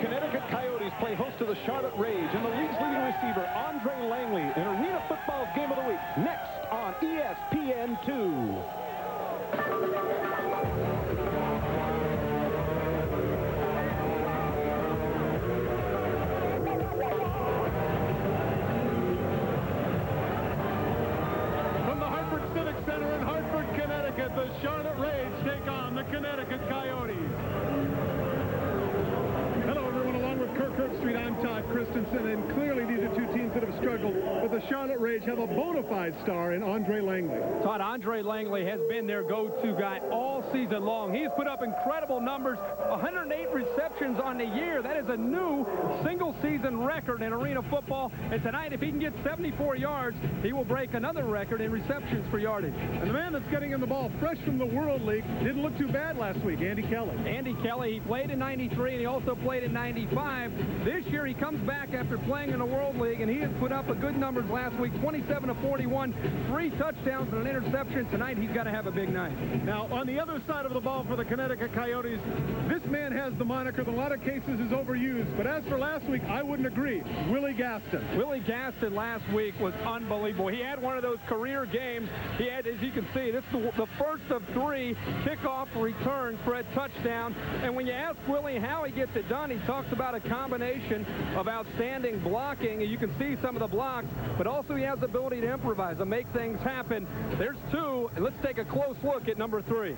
Connecticut Coyotes play host to the Charlotte Rage and the league's leading receiver, Andre Langley, in Arena Football's Game of the Week, next on ESPN2. The Charlotte Rage take on the Connecticut Coyotes. Hello, everyone. Along with Kirk Street, I'm Todd Christensen, and clearly these are two teams that have struggled, but the Charlotte Rage have a bona fide star in Andre Langley. Todd, Andre Langley has been their go-to guy all season long. He's put up incredible numbers, 108 receptions on the year. That is a new single-season record in arena football, and tonight, if he can get 74 yards, he will break another record in receptions for yardage. And the man that's getting him the ball fresh from the World League didn't look too bad last week, Andy Kelly. Andy Kelly, he played in 93, and he also played in 95. This year, he comes back after playing in the World League, and he has put up a good numbers last week, 27 of 41, 3 touchdowns and an interception. Tonight, he's got to have a big night. Now, on the other side of the ball for the Connecticut Coyotes, this man has the moniker that in a lot of cases is overused, but as for last week, I wouldn't agree. Willie Gaston. Willie Gaston last week was unbelievable. He had one of those career games. He had, as you can see, this is the first of 3 kickoff returns for a touchdown. And when you ask Willie how he gets it done, he talks about a combination of outstanding blocking, and you can see some of the blocks, but also he has the ability to improvise and make things happen. There's 2, and let's take a close look at number 3.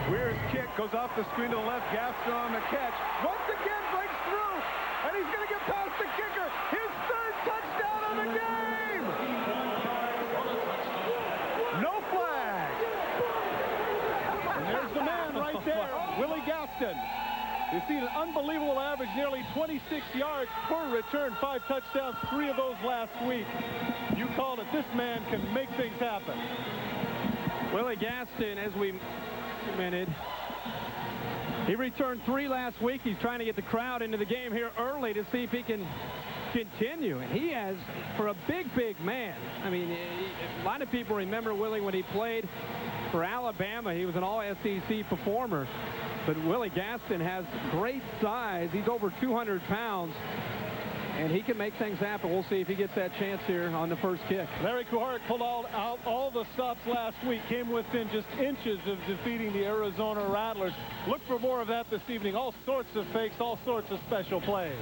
Weir's kick goes off the screen to the left. Gaston on the catch. Once again breaks through, and he's going to get past the kicker. His 3rd touchdown of the game. No flag. And there's the man right there, Willie Gaston. You've seen an unbelievable average, nearly 26 yards per return, 5 touchdowns, 3 of those last week. You called it. This man can make things happen. Willie Gaston, as we minute. He returned 3 last week. He's trying to get the crowd into the game here early to see if he can continue. And he has, for a big man, I mean, a lot of people remember Willie when he played for Alabama. He was an all-SEC performer. But Willie Gaston has great size. He's over 200 pounds. And he can make things happen. We'll see if he gets that chance here on the first kick. Larry Kuharek pulled out all the stops last week, came within just inches of defeating the Arizona Rattlers. Look for more of that this evening. All sorts of fakes, all sorts of special plays.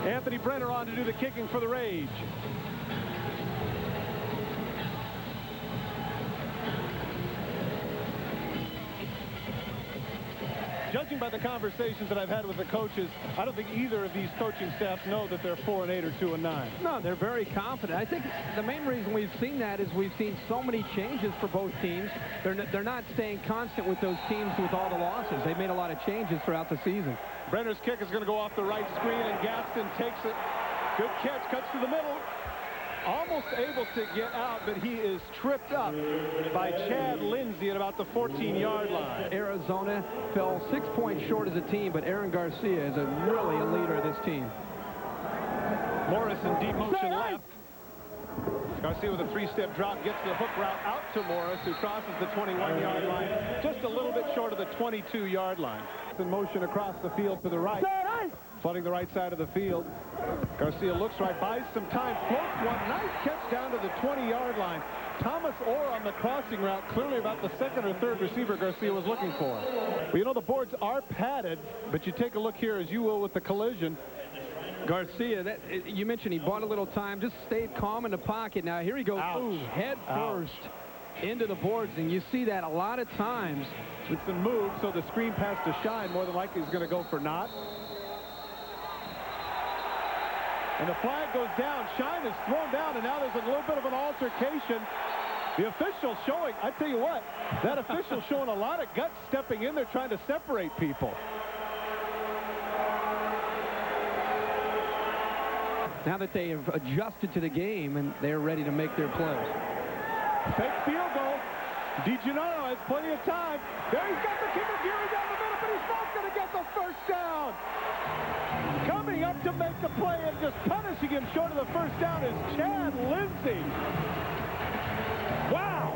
Anthony Brenner on to do the kicking for the Rage. Judging by the conversations that I've had with the coaches, I don't think either of these coaching staffs know that they're 4-8 or 2-9. No, they're very confident. I think the main reason we've seen that is we've seen so many changes for both teams. They're not staying constant with those teams with all the losses. They've made a lot of changes throughout the season. Brenner's kick is going to go off the right screen, and Gaston takes it. Good catch, cuts to the middle. Almost able to get out, but he is tripped up by Chad Lindsey at about the 14-yard line. Arizona fell 6 points short as a team, but Aaron Garcia is really a leader of this team. Morris in deep motion left. Garcia with a 3-step drop gets the hook route out to Morris, who crosses the 21-yard line, just a little bit short of the 22-yard line. In motion across the field to the right. Flooding the right side of the field. Garcia looks right, buys some time, floats one. Nice catch down to the 20-yard line. Thomas Orr on the crossing route, clearly about the 2nd or 3rd receiver Garcia was looking for. Well, you know, the boards are padded, but you take a look here, as you will with the collision. Garcia, you mentioned he bought a little time, just stayed calm in the pocket. Now here he goes, head first into the boards, and you see that a lot of times. It's been moved, so the screen pass to Shine more than likely is going to go for naught. And the flag goes down. Shine is thrown down, and now there's a little bit of an altercation. The official showing, I tell you what, that official showing a lot of guts stepping in there trying to separate people. Now that they have adjusted to the game and they're ready to make their plays. Fake field goal. DiGennaro has plenty of time. There he's got the kicker gearing down the middle, but he's not going to get the first down. Coming up to make the play and just punishing him short of the first down is Chad Lindsey. Wow.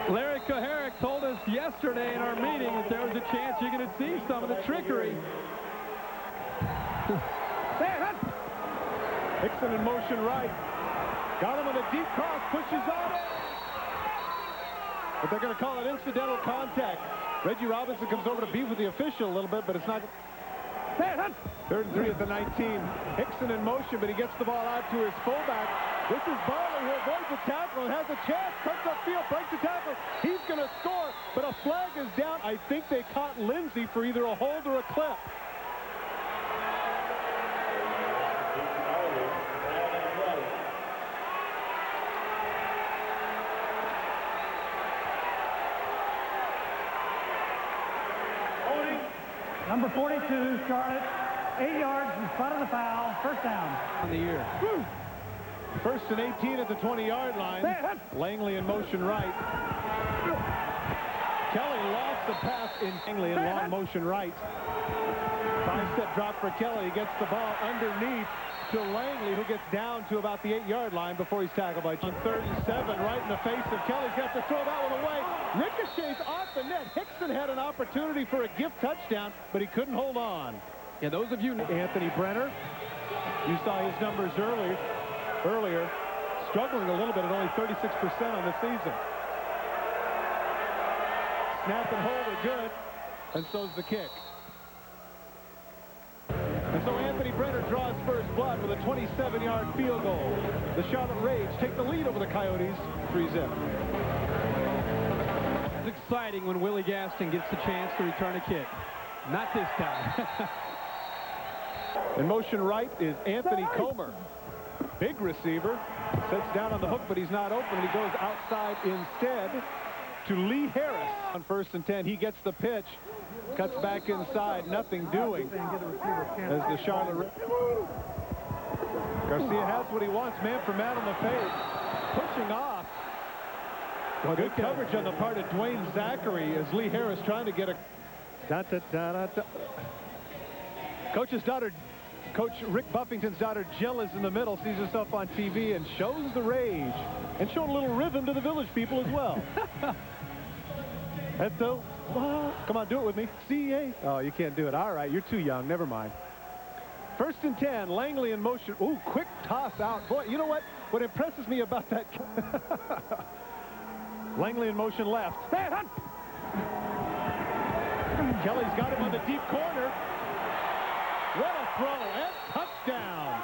Larry Koharic told us yesterday in our meeting that there was a chance you're going to see some of the trickery. Hickson in motion right. Got him with a deep cross, pushes on it. But they're going to call it incidental contact. Reggie Robinson comes over to beef with the official a little bit, but it's not. 3rd and 3 at the 19. Hickson in motion, but he gets the ball out to his fullback. This is Barley who avoids the tackle and has a chance. Cuts upfield, breaks the tackle. He's going to score, but a flag is down. I think they caught Lindsey for either a hold or a clip. Number 42, Charlotte, 8 yards in front of the foul, first down. On the year. Woo. 1st and 18 at the 20-yard line. Langley in motion right. Kelly lost the pass in Langley in long motion right. 5-step drop for Kelly. He gets the ball underneath to Langley, who gets down to about the 8-yard line before he's tackled by 3rd and 7, right in the face of Kelly's got to throw that one away. Ricochets off the net. Hickson had an opportunity for a gift touchdown, but he couldn't hold on. Yeah, those of you... Anthony Brenner, you saw his numbers earlier, struggling a little bit at only 36% on the season. Snap and hold are good, and so's the kick. And so Anthony Brenner draws first blood with a 27-yard field goal. The Charlotte Rage take the lead over the Coyotes, 3-zip. It's exciting when Willie Gaston gets the chance to return a kick. Not this time. In motion right is Anthony Comer. Big receiver. Sets down on the hook, but he's not open. He goes outside instead to Lee Harris. On 1st and 10, he gets the pitch. Cuts back inside, nothing doing as the Charlotte. Garcia has what he wants, man for man on the face. Pushing off. Good coverage on the part of Dwayne Zachary as Lee Harris trying to get a... Coach's daughter, Coach Rick Buffington's daughter Jill is in the middle, sees herself on TV and shows the rage. And showing a little rhythm to the village people as well. And so, come on, do it with me. C-A. Oh, you can't do it. All right, you're too young. Never mind. 1st and 10, Langley in motion. Ooh, quick toss out. Boy, you know what? What impresses me about that... Langley in motion left. Kelly's got him on the deep corner. What a throw and touchdown.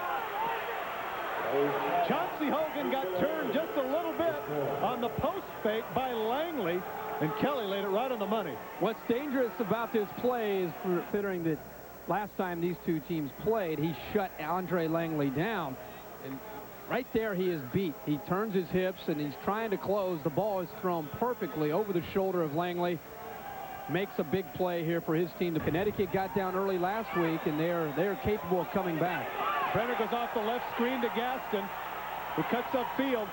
Chauncey Hogan got turned just a little bit on the post fake by Langley, and Kelly laid it right on the money. What's dangerous about this play is considering that last time these two teams played, he shut Andre Langley down. And right there he is beat. He turns his hips and he's trying to close. The ball is thrown perfectly over the shoulder of Langley. Makes a big play here for his team. The Connecticut got down early last week, and they're capable of coming back. Brenner goes off the left screen to Gaston, who cuts upfield.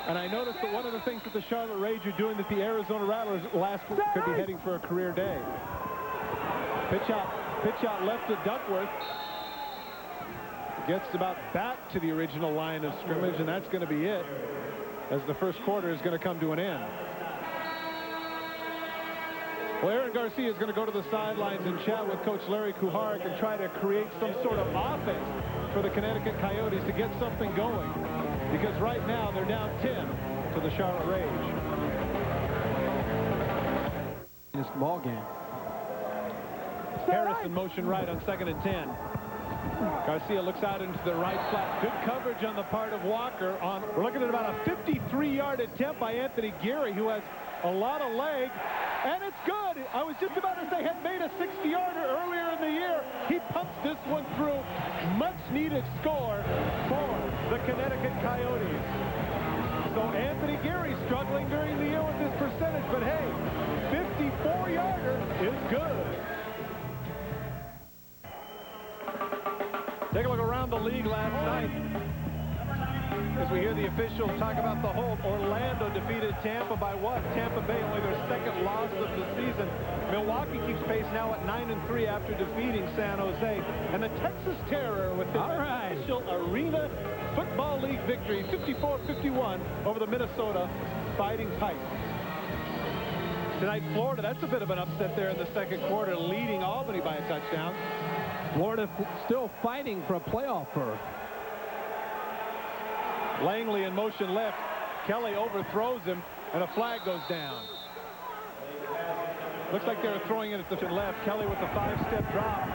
And I noticed that one of the things that the Charlotte Rage are doing that the Arizona Rattlers last week could be heading for a career day. Pitch out left to Duckworth. Gets about back to the original line of scrimmage, and that's going to be it as the first quarter is going to come to an end. Well, Aaron Garcia is going to go to the sidelines and chat with Coach Larry Kuharek and try to create some sort of offense for the Connecticut Coyotes to get something going. Because right now they're down 10 to the Charlotte Rage. In this ball game. Harris in motion right on 2nd and 10. Garcia looks out into the right flat. Good coverage on the part of Walker. We're looking at about a 53-yard attempt by Anthony Geary, who has a lot of leg. And it's good. I was just about to say had made a 60-yarder earlier in the year. He pumps this one through. Much-needed score for the Connecticut Coyotes. So Anthony Geary struggling during the year with this percentage, but hey, 54-yarder is good. Take a look around the league last night as we hear the officials talk about the hold. Orlando defeated Tampa by what? Tampa Bay only their second loss of the season. Milwaukee keeps pace now at 9-3 after defeating San Jose. And the Texas Terror with the official Arena Football League victory, 54-51 over the Minnesota Fighting Titans. Tonight, Florida, that's a bit of an upset there in the second quarter, leading Albany by a touchdown. Florida still fighting for a playoff berth. Langley in motion left. Kelly overthrows him, and a flag goes down. Looks like they're throwing it at the left. Kelly with the 5-step drop.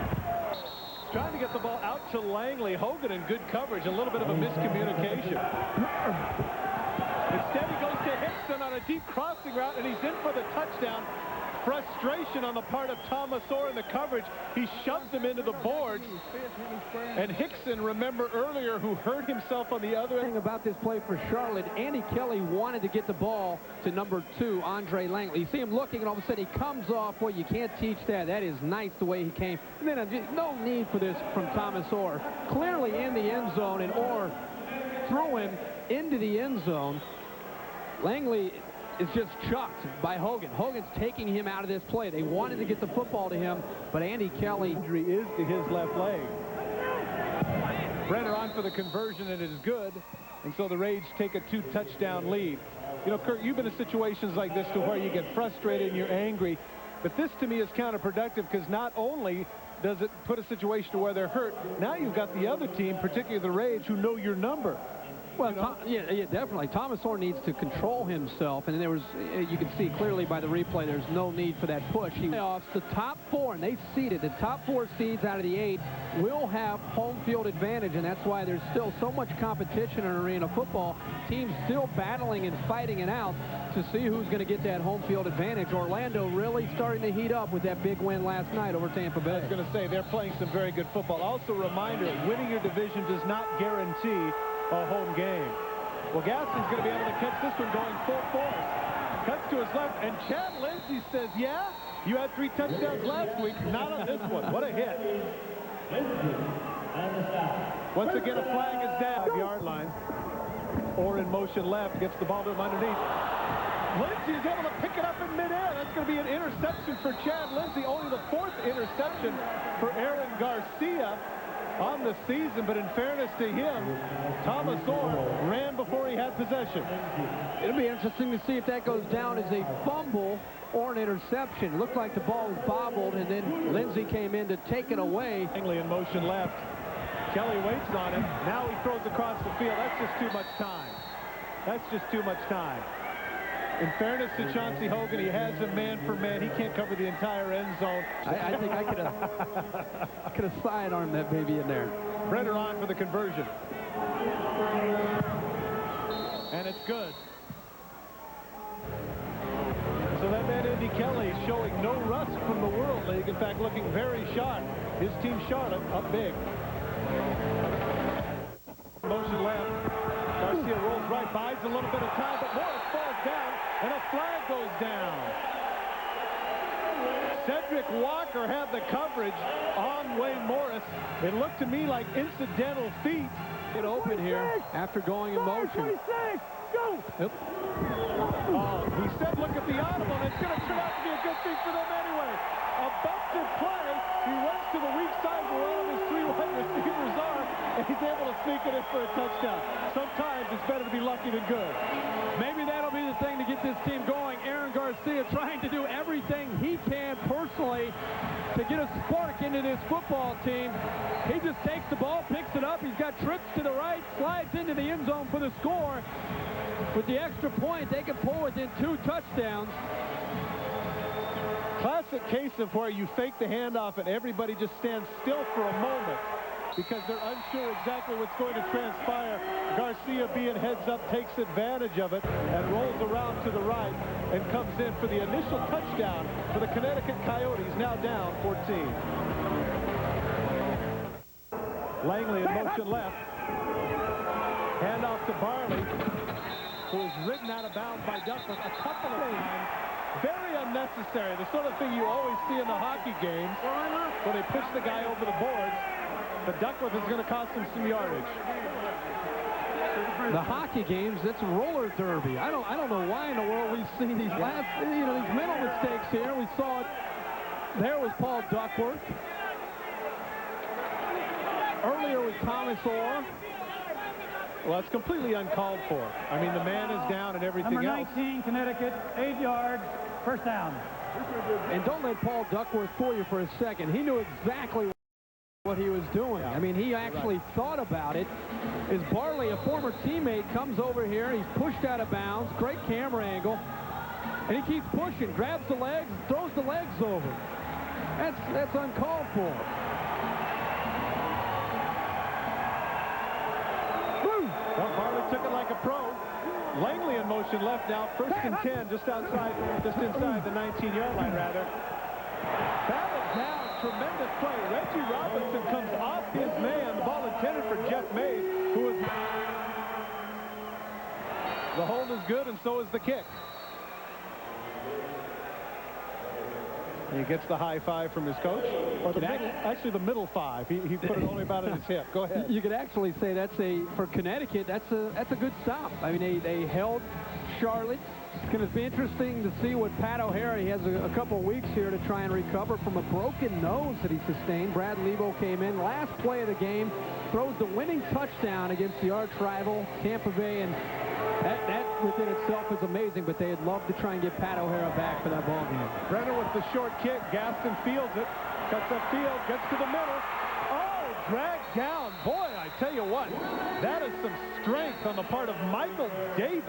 Trying to get the ball out to Langley. Hogan in good coverage. A little bit of a miscommunication. Instead, he goes to Hickson on a deep crossing route, and he's in for the touchdown. Frustration on the part of Thomas Orr in the coverage. He shoves him into the boards. And Hickson, remember earlier, who hurt himself on the other end. About this play for Charlotte, Andy Kelly wanted to get the ball to number 2, Andre Langley. You see him looking, and all of a sudden he comes off. Well, you can't teach that. That is nice the way he came. And then no need for this from Thomas Orr. Clearly in the end zone, and Orr threw him into the end zone. Langley is just chucked by Hogan. Hogan's taking him out of this play. They wanted to get the football to him, but Andy Kelly injury is to his left leg. Brenner on for the conversion, and it is good. And so the Rage take a 2-touchdown lead. You know, Kurt, you've been in situations like this to where you get frustrated and you're angry. But this, to me, is counterproductive because not only does it put a situation to where they're hurt, now you've got the other team, particularly the Rage, who know your number. Well, yeah, definitely. Thomas Orr needs to control himself, and there was, you can see clearly by the replay, there's no need for that push. Playoffs, the top 4, and they seeded. The top 4 seeds out of the 8 will have home field advantage, and that's why there's still so much competition in arena football. Teams still battling and fighting it out to see who's going to get that home field advantage. Orlando really starting to heat up with that big win last night over Tampa Bay. I was going to say, they're playing some very good football. Also, a reminder, winning your division does not guarantee a home game. Well, Gaston's going to be able to catch this one going full force. Cuts to his left, and Chad Lindsey says, yeah, you had 3 touchdowns last week, not on this one. What a hit. Once again, a flag is down. 5-yard line. Or in motion left, gets the ball to him underneath. Lindsey is able to pick it up in midair. That's going to be an interception for Chad Lindsey. Only the 4th interception for Aaron Garcia on the season, but in fairness to him, Thomas Orr ran before he had possession. It'll be interesting to see if that goes down as a fumble or an interception. It looked like the ball was bobbled, and then Lindsey came in to take it away. Langley in motion left. Kelly waits on him. Now he throws across the field. That's just too much time. That's just too much time. In fairness to Chauncey Hogan, he has him man for man. He can't cover the entire end zone. I think I could have sidearmed that baby in there. Brenner on for the conversion. And it's good. So that man, Andy Kelly, showing no rust from the World League. In fact, looking very sharp. His team, Charlotte, up big. Motion left. Garcia rolls right, buys a little bit of time, but Morris falls down, and a flag goes down. Cedric Walker had the coverage on Wayne Morris. It looked to me like incidental feet. Get open here after going in motion. Go! Yep. Oh, he said, look at the audible, and it's going to turn out to be a good thing for them anyway. A busted play. He runs to the weak side where all of his 3 wide receivers are, and he's able to sneak it in for a touchdown. Sometimes it's better to be lucky than good. Maybe that'll be the thing to get this team going. Aaron Garcia trying to do everything he can personally to get a spark into this football team. He just takes the ball, picks it up. He's got trips to the right, slides into the end zone for the score. With the extra point, they can pull within 2 touchdowns. Classic case of where you fake the handoff and everybody just stands still for a moment because they're unsure exactly what's going to transpire. Garcia, being heads up, takes advantage of it and rolls around to the right and comes in for the initial touchdown for the Connecticut Coyotes, now down 14. Langley in motion left. Handoff to Barley, who is ridden out of bounds by Duckworth a couple of times. Very unnecessary. The sort of thing you always see in the hockey games where they push the guy over the boards. But Duckworth is going to cost him some yardage. The hockey games, it's a roller derby. I don't know why in the world we've seen these these mental mistakes here. We saw it there with Paul Duckworth. Earlier with Thomas Orr. Well, it's completely uncalled for. I mean, the man is down and everything Number else. 19, Connecticut, 8 yards. First down. And don't let Paul Duckworth fool you for a second. He knew exactly what he was doing. I mean, he actually thought about it. As Barley, a former teammate, comes over here, he's pushed out of bounds, great camera angle, and he keeps pushing, grabs the legs, throws the legs over. That's uncalled for. Well, Barley took it like a pro. Langley in motion left now, 1st and 10, just inside the 19-yard line, rather. Batted down, tremendous play. Reggie Robinson comes off his man. The ball intended for Jeff Mays, who is... The hold is good, and so is the kick. He gets the high five from his coach, or the middle, actually the middle five. He put it only about at his hip. Go ahead. You could actually say for Connecticut, that's a good stop. I mean, they held Charlotte. It's going to be interesting to see what Pat O'Hara, he has a couple weeks here to try and recover from a broken nose that he sustained. Brad Lebo came in last play of the game, throws the winning touchdown against the arch rival Tampa Bay, and that within itself is amazing, but they'd love to try and get Pat O'Hara back for that ball game. Brenner with the short kick. Gaston fields it. Cuts upfield. Gets to the middle. Oh, dragged down. Boy, I tell you what, that is some strength on the part of Michael Davis.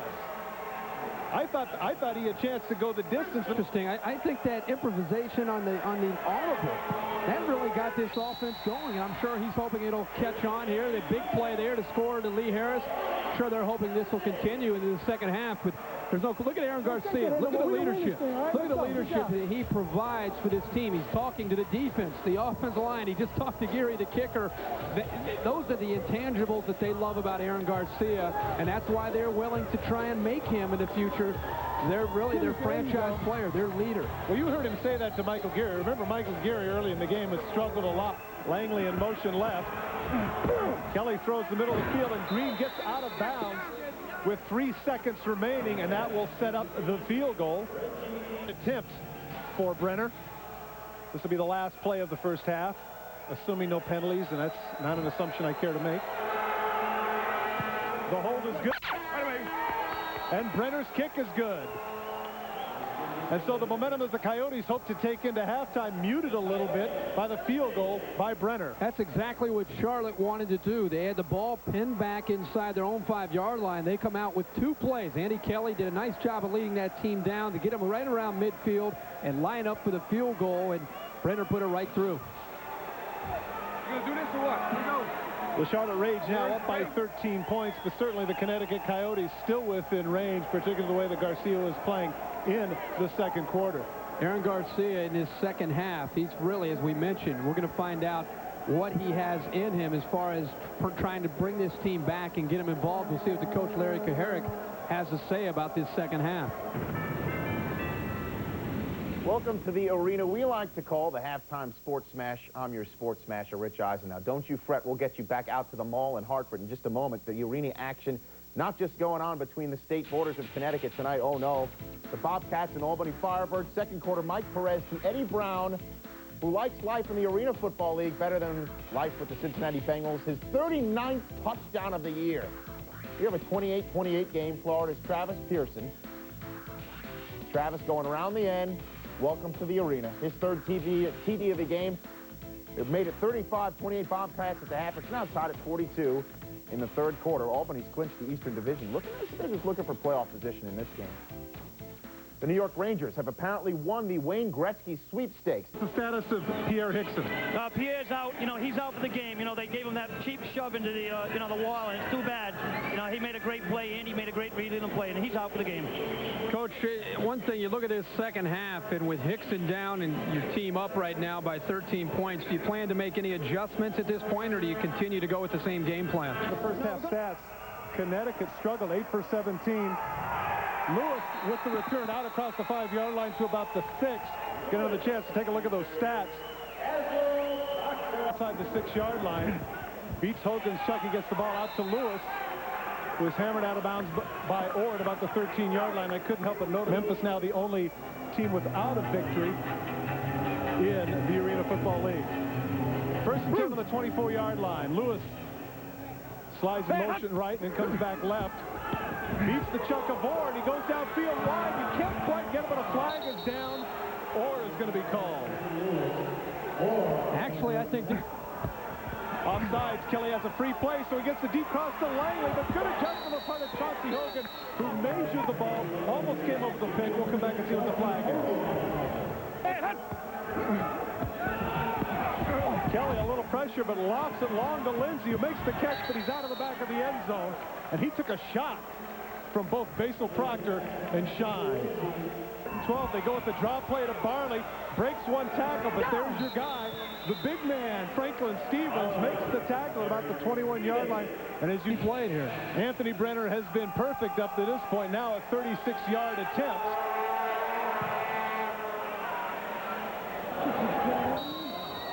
I thought he had a chance to go the distance. Interesting. I think that improvisation on the audible, that really got this offense going. I'm sure he's hoping it'll catch on here. The big play there to score to Lee Harris. I'm sure they're hoping this will continue into the second half, but there's no... Look at Aaron Garcia. Look at the leadership. Look at the leadership that he provides for this team. He's talking to the defense, the offensive line. He just talked to Geary, the kicker. Those are the intangibles that they love about Aaron Garcia, and that's why they're willing to try and make him in the future. They're really their franchise player, their leader. Well, you heard him say that to Michael Geary. Remember, Michael Geary early in the game had struggled a lot. Langley in motion left. Kelly throws the middle of the field, and Green gets out of bounds with 3 seconds remaining, and that will set up the field goal attempt for Brenner. This will be the last play of the first half, assuming no penalties, and that's not an assumption I care to make. The hold is good. And Brenner's kick is good. And so the momentum of the Coyotes hope to take into halftime, muted a little bit by the field goal by Brenner. That's exactly what Charlotte wanted to do. They had the ball pinned back inside their own 5-yard line. They come out with 2 plays. Andy Kelly did a nice job of leading that team down to get them right around midfield and line up for the field goal, and Brenner put it right through. You gonna do this or what? Here we go. The Charlotte Rage now up by 13 points, but certainly the Connecticut Coyotes still within range, particularly the way that Garcia was playing in the second quarter. Aaron Garcia in his second half, he's really, as we mentioned, we're going to find out what he has in him as far as trying to bring this team back and get him involved. We'll see what the coach, Larry Kaharick, has to say about this second half. Welcome to the arena we like to call the Halftime Sports Smash. I'm your Sports Smasher, Rich Eisen. Now, don't you fret. We'll get you back out to the mall in Hartford in just a moment. The arena action not just going on between the state borders of Connecticut tonight. Oh, no. The Bobcats and Albany Firebirds. Second quarter, Mike Perez to Eddie Brown, who likes life in the Arena Football League better than life with the Cincinnati Bengals. His 39th touchdown of the year. We have a 28-28 game. Florida's Travis Pearson. Travis going around the end. Welcome to the arena. His third TD of the game. They've made it 35-28 Bobcats at the half. It's now tied at 42 in the third quarter. Albany's clinched the Eastern Division. They're just looking for playoff position in this game. The New York Rangers have apparently won the Wayne Gretzky sweepstakes. The status of Pierre Hickson. Pierre's out. You know, he's out for the game. You know, they gave him that cheap shove into the, the wall, and it's too bad. You know, he made a great play, and he made a great read in the play, and he's out for the game. Coach, one thing, you look at this second half, and with Hickson down and your team up right now by 13 points, do you plan to make any adjustments at this point, or do you continue to go with the same game plan? The first half stats, Connecticut struggled 8 for 17. Lewis with the return out across the 5-yard line to about the 6. Get another chance to take a look at those stats. Outside the 6-yard line, beats Hogan's Chucky, gets the ball out to Lewis, who is hammered out of bounds by Orr at about the 13-yard line. I couldn't help but notice Memphis now the only team without a victory in the Arena Football League. First and 10 on the 24-yard line. Lewis slides in motion right and then comes back left. Beats the chunk of Orr, and he goes downfield wide. You can't quite get him, but a flag is down. Orr is going to be called. Actually, I think offsides. Kelly has a free play, so he gets the deep cross to Langley, but good adjustment on the part of Chauncey Hogan, who measured the ball, almost came over the peg. We'll come back and see what the flag is. Kelly, a little pressure, but lofts it long to Lindsay, who makes the catch, but he's out of the back of the end zone, and he took a shot from both Basil Proctor and Shine. 12, they go with the drop play to Barley, breaks one tackle, but there's your guy. The big man, Franklin Stevens, makes the tackle at about the 21-yard line. And as you played here, Anthony Brenner has been perfect up to this point, now a 36-yard attempt.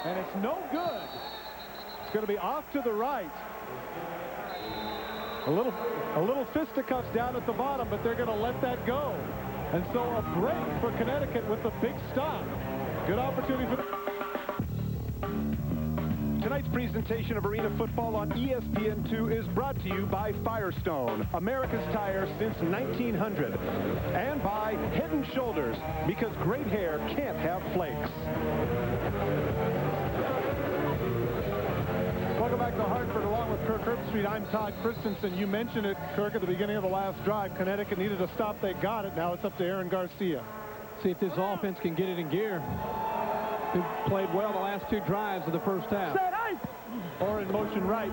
And it's no good. It's going to be off to the right. A little fisticuffs down at the bottom, but they're going to let that go. And so a break for Connecticut with a big stop. Good opportunity for Tonight's presentation of Arena Football on ESPN2 is brought to you by Firestone, America's tire since 1900, and by Head & Shoulders, because great hair can't have flakes. Welcome back to Hartford along with Kirk Herbstreit. I'm Todd Christensen. You mentioned it, Kirk, at the beginning of the last drive. Connecticut needed a stop. They got it. Now it's up to Aaron Garcia. See if this offense can get it in gear. They played well the last two drives of the first half. Or in motion right.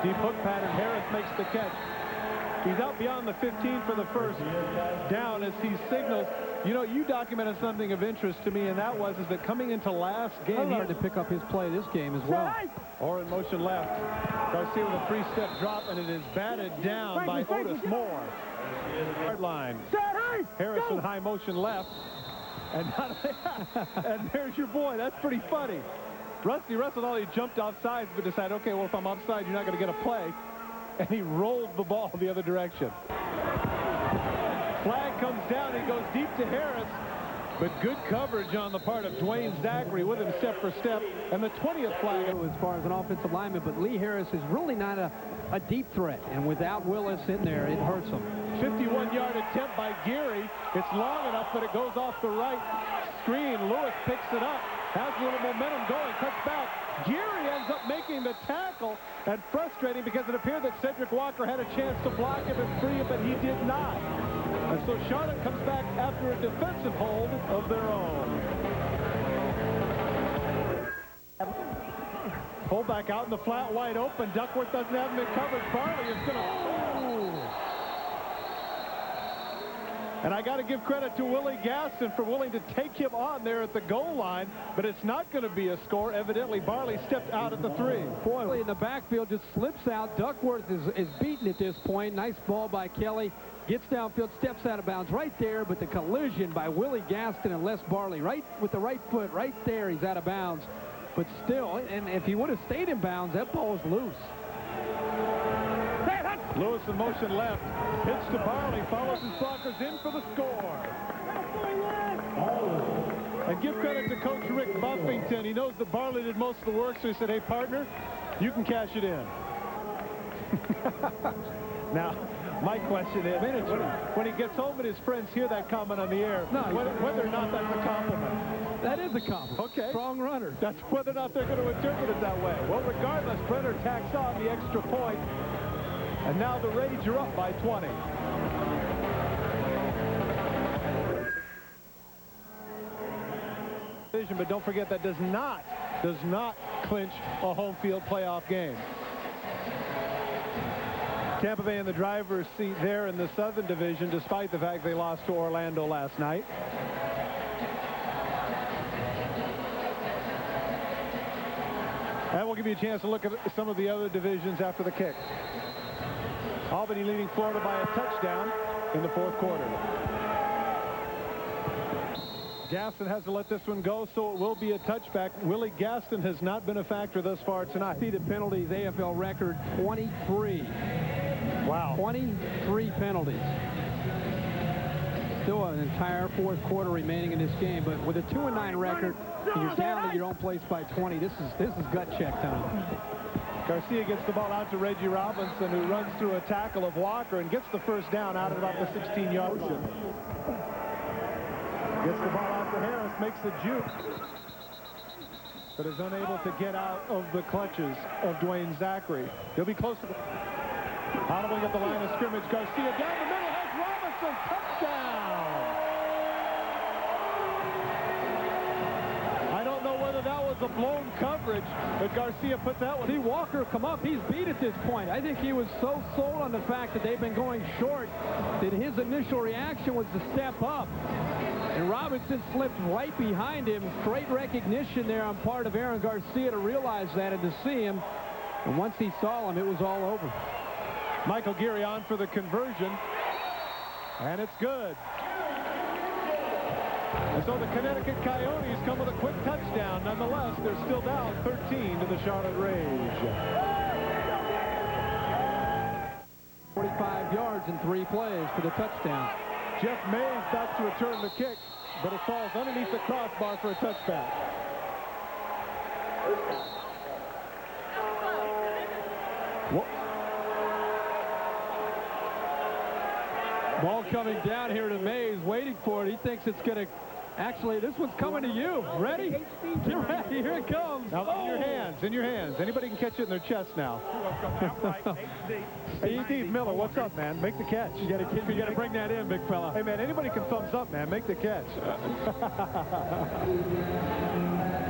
Deep hook pattern. Harris makes the catch. He's out beyond the 15 for the first down as he signals. You know, you documented something of interest to me, and that was that coming into last game, he had to pick up his play this game as well. Or in motion left. Garcia with a three-step drop, and it is batted down by Otis Moore. Hard line. Harrison high motion left. And, and there's your boy. That's pretty funny. Rusty Russell only jumped offside, but decided, okay, well, if I'm offside, you're not going to get a play. And he rolled the ball the other direction. Flag comes down. He goes deep to Harris. But good coverage on the part of Dwayne Zachary with him step for step. And the 20th flag. As far as an offensive lineman, but Lee Harris is really not a deep threat. And without Willis in there, it hurts him. 51-yard attempt by Geary. It's long enough, but it goes off the right screen. Lewis picks it up. Has a little momentum going. Cuts back. Geary ends up making the tackle, and frustrating because it appeared that Cedric Walker had a chance to block him and free him, but he did not. And so Charlotte comes back after a defensive hold of their own. Fullback out in the flat, wide open. Duckworth doesn't have him in coverage. Barley is going to... And I got to give credit to Willie Gaston for willing to take him on there at the goal line, but it's not going to be a score. Evidently, Barley stepped out at the 3. Boy, in the backfield just slips out. Duckworth is beaten at this point. Nice ball by Kelly. Gets downfield, steps out of bounds right there, but the collision by Willie Gaston and Les Barley right with the right foot right there. He's out of bounds. But still, and if he would have stayed in bounds, that ball was loose. Lewis in motion left. Pitch to Barley. Follows his blockers in for the score. And give credit to Coach Rick Buffington. He knows that Barley did most of the work, so he said, hey, partner, you can cash it in. Now, my question is, when he gets home and his friends hear that comment on the air, whether or not that's a compliment. That is a compliment. Okay. Strong runner. That's whether or not they're going to interpret it that way. Well, regardless, Brenner tacks on the extra point. And now the Rage are up by 20. But don't forget that does not clinch a home field playoff game. Tampa Bay in the driver's seat there in the Southern Division, despite the fact they lost to Orlando last night. And we'll give you a chance to look at some of the other divisions after the kick. Albany leading Florida by a touchdown in the fourth quarter. Gaston has to let this one go, so it will be a touchback. Willie Gaston has not been a factor thus far tonight. See the penalties, AFL record 23. Wow. 23 penalties. Still an entire fourth quarter remaining in this game, but with a 2-9 record, and you're down to your own place by 20. This is gut check time. Garcia gets the ball out to Reggie Robinson, who runs through a tackle of Walker and gets the first down out at about the 16-yard line. Gets the ball out to Harris, makes the juke, but is unable to get out of the clutches of Dwayne Zachary. He'll be close to the... Hollowing at the line of scrimmage. Garcia down the middle, has Robinson, touchdown! I don't know whether that was a blown coverage, but Garcia put that one. See Walker come up. He's beat at this point. I think he was so sold on the fact that they've been going short that his initial reaction was to step up. And Robinson slipped right behind him. Great recognition there on part of Aaron Garcia to realize that and to see him. And once he saw him, it was all over. Michael Geary on for the conversion. And it's good. And so the Connecticut Coyotes come with a quick touchdown. Nonetheless, they're still down 13 to the Charlotte Rage. 45 yards in 3 plays for the touchdown. Jeff Mays back to return the kick, but it falls underneath the crossbar for a touchback. Ball coming down here to Mays, waiting for it. He thinks it's going to... Actually, this one's coming to you. Ready? Get ready. Here it comes. Now, in your hands, in your hands. Anybody can catch it in their chest now. Hey, Steve Miller, what's up, man? Make the catch. You got to bring that in, big fella. Hey, man, anybody can thumbs up, man. Make the catch.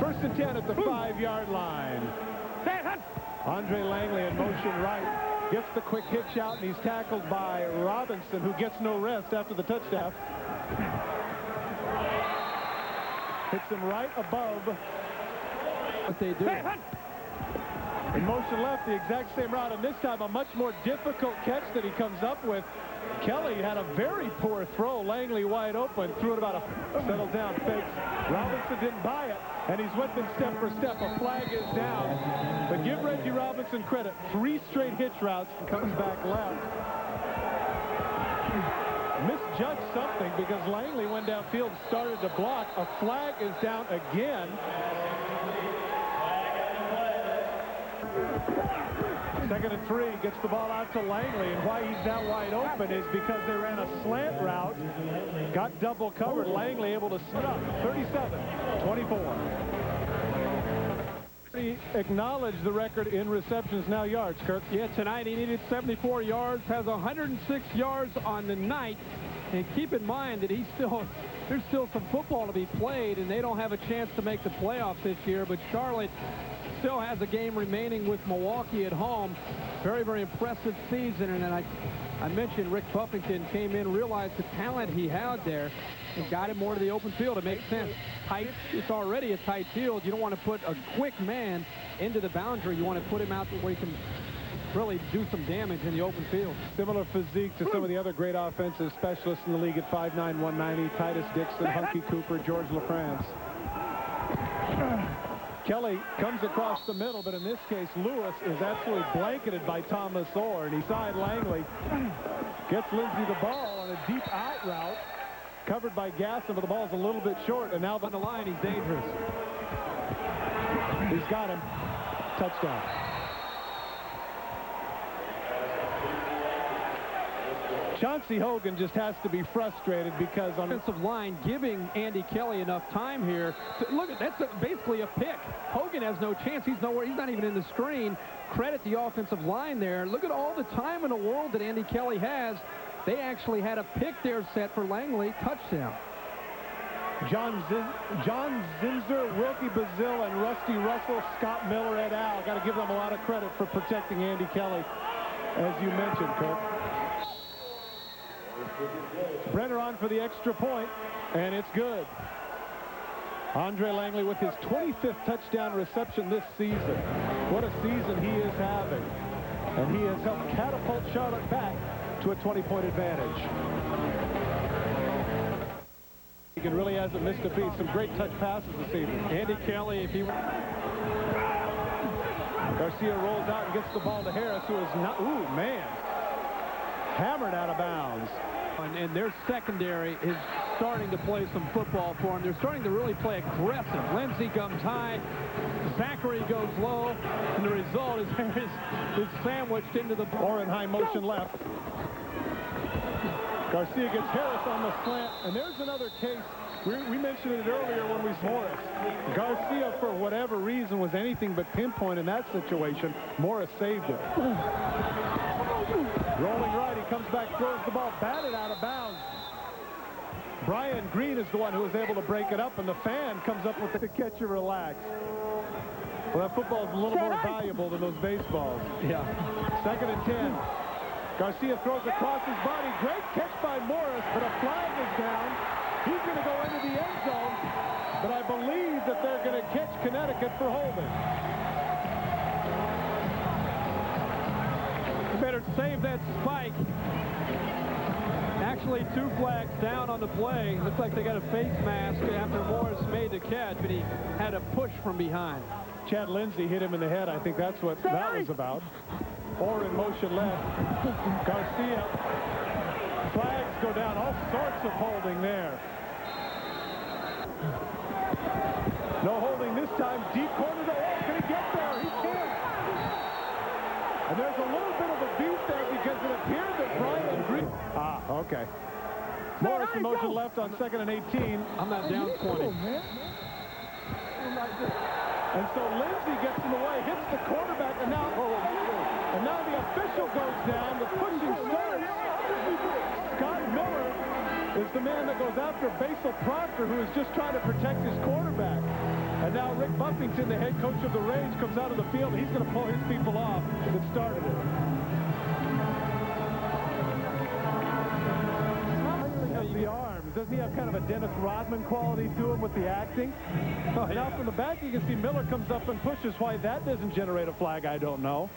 First and 10 at the 5-yard line. Andre Langley in motion right. Gets the quick hitch out, and he's tackled by Robinson, who gets no rest after the touchdown. Hits him right above what they do. In motion left, the exact same route, and this time a much more difficult catch that he comes up with. Kelly had a very poor throw. Langley wide open, threw it about a settled down fake. Robinson didn't buy it, and he's with them step for step. A flag is down, but give Reggie Robinson credit. 3 straight hitch routes and comes back left. Misjudged something because Langley went downfield and started to block. A flag is down again. Second and 3, gets the ball out to Langley, and why he's that wide open is because they ran a slant route, got double covered. Langley able to sit up. 37-24. He acknowledged the record in receptions, now yards, Kirk. Yeah, tonight he needed 74 yards, has 106 yards on the night. And keep in mind that there's still some football to be played, and they don't have a chance to make the playoffs this year. But Charlotte still has a game remaining with Milwaukee at home. Very, very impressive season. And then I mentioned Rick Buffington came in, realized the talent he had there, and got him more to the open field. It makes sense. Tight, it's already a tight field. You don't want to put a quick man into the boundary. You want to put him out where he can really do some damage in the open field. Similar physique to some of the other great offensive specialists in the league at 5'9", 190. Titus Dixon, Hunky Cooper, George LaFrance. Kelly comes across the middle, but in this case, Lewis is absolutely blanketed by Thomas Orr, and he side Langley. Gets Lindsey the ball on a deep out route, covered by Gasson, but the ball's a little bit short, and now on the line, he's dangerous. He's got him. Touchdown. Chauncey Hogan just has to be frustrated because on the offensive line giving Andy Kelly enough time here. Look, that's basically a pick. Hogan has no chance. He's nowhere. He's not even in the screen. Credit the offensive line there. Look at all the time in the world that Andy Kelly has. They actually had a pick there set for Langley. Touchdown. John Zinzer, Wilkie Bazille, and Rusty Russell, Scott Miller et al. Got to give them a lot of credit for protecting Andy Kelly, as you mentioned, Kirk. Brenner on for the extra point, and it's good. Andre Langley with his 25th touchdown reception this season. What a season he is having. And he has helped catapult Charlotte back to a 20-point advantage. He really hasn't missed a beat. Some great touch passes this evening. Andy Kelly, if he... Garcia rolls out and gets the ball to Harris, who is not... Ooh, man. Hammered out of bounds. And their secondary is starting to play some football for him. They're starting to really play aggressive. Lindsey comes high, Zachary goes low, and the result is Harris is sandwiched into the Or in high motion left. Garcia gets Harris on the slant, and there's another case. We mentioned it earlier when we saw Morris. Garcia, for whatever reason, was anything but pinpoint in that situation. Morris saved it. Rolling right, he comes back, throws the ball, batted out of bounds. Brian Green is the one who was able to break it up, and the fan comes up with the catch and relax. Well, that football is a little more valuable than those baseballs. Yeah. 2nd and 10. Garcia throws across his body. Great catch by Morris, but a flag is down. He's going to go into the end zone, but I believe that they're going to catch Connecticut for holding. You better save that spike. Actually, 2 flags down on the play. Looks like they got a face mask after Morris made the catch, but he had a push from behind. Chad Lindsey hit him in the head. I think that's what that was about. Or in motion left. Garcia. Flags go down. All sorts of holding there. No holding this time. Deep corner. Can he get there? He can't. And there's a little bit of a beat there because it appeared that Brian Green. Okay. Morris in motion left on 2nd and 18. I'm not down 20. And so Lindsey gets in the way, hits the quarterback, and now the official goes down. The pushing starts. Scott Miller is the man that goes after Basil Proctor, who is just trying to protect his quarterback. And now Rick Buffington, the head coach of the Rays, comes out of the field. He's going to pull his people off that started it. The arms. Doesn't he have kind of a Dennis Rodman quality to him with the acting? Oh, yeah. Now from the back you can see Miller comes up and pushes. Why that doesn't generate a flag, I don't know.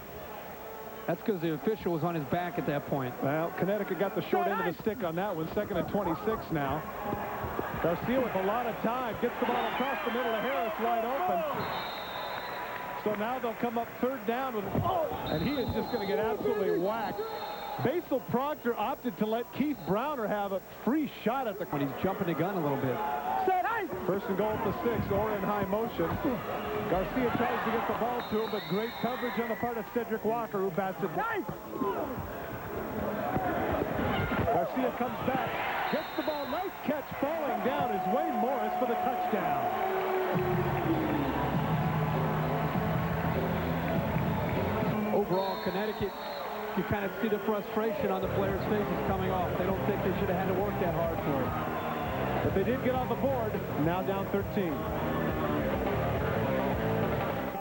That's because the official was on his back at that point. Well, Connecticut got the short end of the stick on that one. 2nd and 26 now. Garcia with a lot of time. Gets the ball across the middle of Harris, wide open. So now they'll come up 3rd down with, and he is just going to get absolutely whacked. Basil Proctor opted to let Keith Browner have a free shot at the... When he's jumping the gun a little bit. 1st and goal at the 6, or in high motion. Garcia tries to get the ball to him, but great coverage on the part of Cedric Walker, who bats it. Garcia comes back, gets the ball, nice catch, falling down is Wayne Morris for the touchdown. Overall, Connecticut, you kind of see the frustration on the players' faces coming off. They don't think they should have had to work that hard for it. But they did get on the board, now down 13.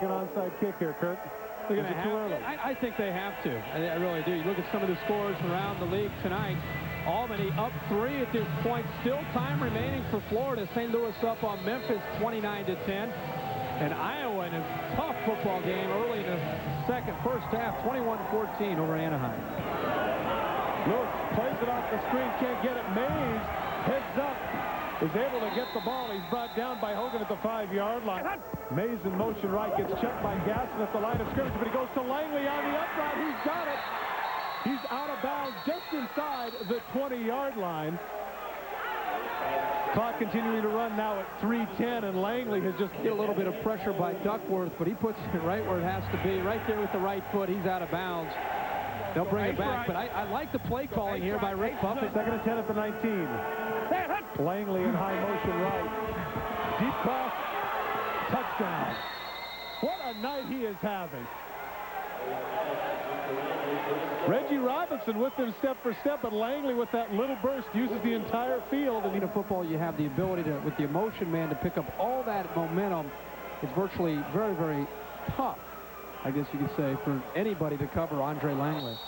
An onside kick here, Kurt. Too early? I think they have to. I really do. You look at some of the scores around the league tonight. Albany up 3 at this point. Still time remaining for Florida. St. Louis up on Memphis 29-10. And Iowa in a tough football game early in the first half, 21-14 over Anaheim. Lewis plays it off the screen, can't get it. Mays heads up, is able to get the ball. He's brought down by Hogan at the 5-yard line. Mays in motion right, gets checked by Gasson at the line of scrimmage, but he goes to Langley on the upright. He's got it. He's out of bounds just inside the 20-yard line. Clock continuing to run now at 3:10, and Langley has just get a little bit of pressure by Duckworth, but he puts it right where it has to be. Right there with the right foot, he's out of bounds. They'll bring it back, but I like the play calling here by Rick Buffett. 2nd and 10 at the 19. Langley in high motion right. Deep cross, touchdown. What a night he is having. Reggie Robinson with him step for step, but Langley with that little burst uses the entire field. And in football, you have the ability to, with the emotion man, to pick up all that momentum. It's virtually very, very tough, I guess you could say, for anybody to cover Andre Langley.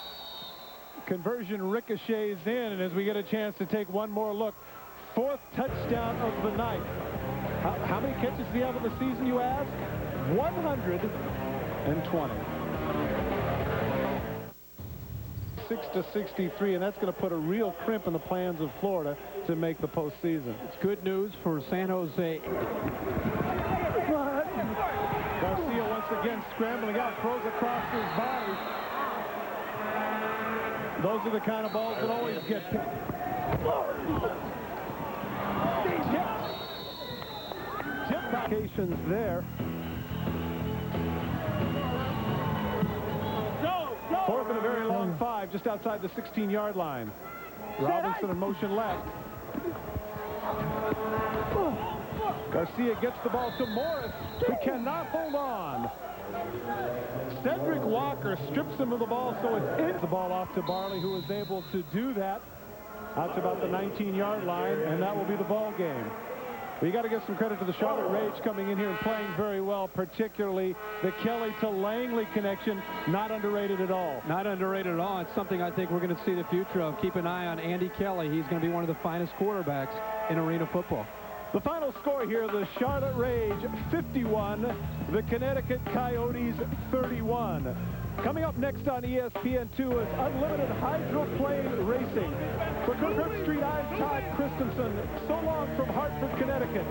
Conversion ricochets in, and as we get a chance to take one more look, 4th touchdown of the night. How many catches does he have in the season, you ask? 120. 6-63, and that's going to put a real crimp in the plans of Florida to make the postseason. It's good news for San Jose. Garcia once again scrambling out, throws across his body. Those are the kind of balls that always get picked. locations there. Fourth and a very long 5 just outside the 16-yard line. Robinson in motion left. Garcia gets the ball to Morris, who cannot hold on. Cedric Walker strips him of the ball, so it's in. The ball off to Barley, who was able to do that out to about the 19-yard line, and that will be the ball game. We got to give some credit to the Charlotte Rage coming in here and playing very well, particularly the Kelly to Langley connection. Not underrated at all. Not underrated at all. It's something I think we're going to see the future of. Keep an eye on Andy Kelly. He's going to be one of the finest quarterbacks in arena football. The final score here, the Charlotte Rage 51, the Connecticut Coyotes 31. Coming up next on ESPN2 is Unlimited Hydroplane Racing. For Cook Street, I'm Todd Christensen. So long from Hartford, Connecticut.